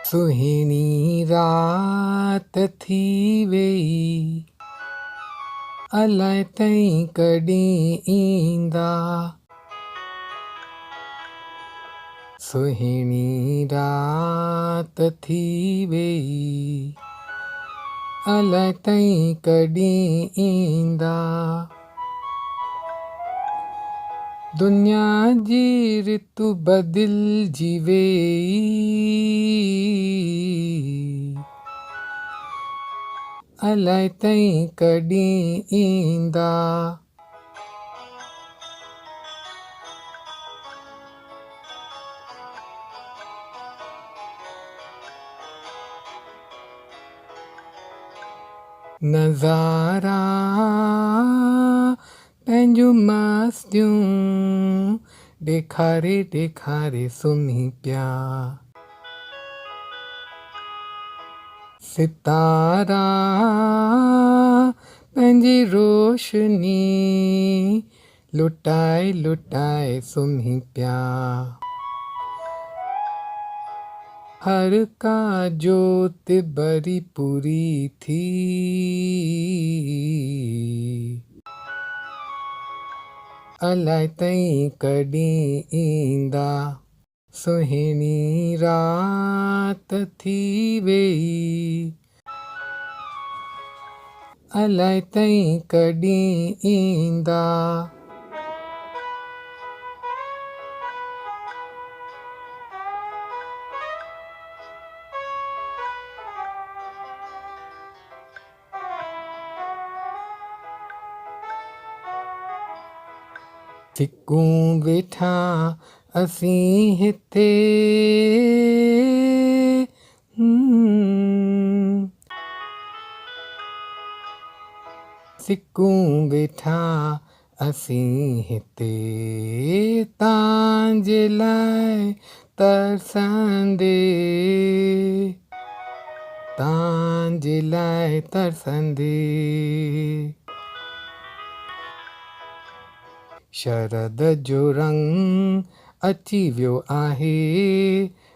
सुहिणी रात थी वेई, अलाए ताईं कॾहिं ईंदा। सुहिणी रात थी वेई, अलाए ताईं कॾहिं ईंदा। दुनिया जी ऋतु बदिलजी वेई, अलाए ताईं कॾहिं ईंदा। नज़ारा पंहिंजूं मस्तियूं ॾेखारे ॾेखारे सुम्ही पिया। सितारा पंहिंजी रोशनी लुटाए लुटाए सुम्ही पिया। हर का जोत बरी पूरी थी, अलाए ताईं कॾहिं ईंदा। सुहिणी रात थी वेई, अलाए ताईं कॾहिं ईंदा। सिकूं वेठा असीं हिते, सिकूं वेठा असीं हिते, तव्हांजे लाइ तरसंदे, तव्हांजे लाइ तरसंदे। शरद जो रंग अची वियो आहे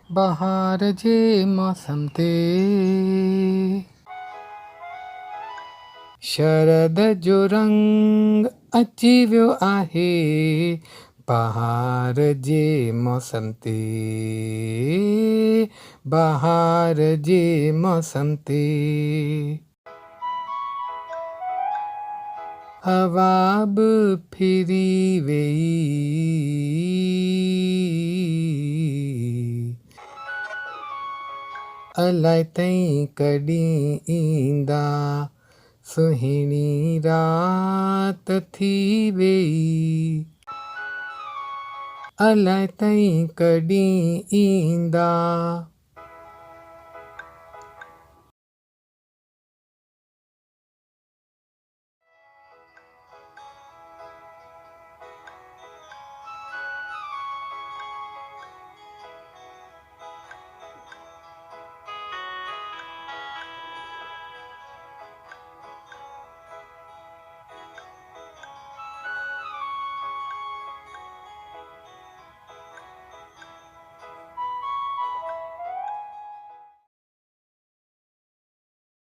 बहार जे मौसम ते। शरद जो रंग अची वियो आहे बहार जे मौसम ते, बहार जे मौसम ते। हवा बि फिरी वेई, अलाए ताईं कॾहिं ईंदा। सुहिणी रात थी वेई, अलाए ताईं कॾहिं ईंदा।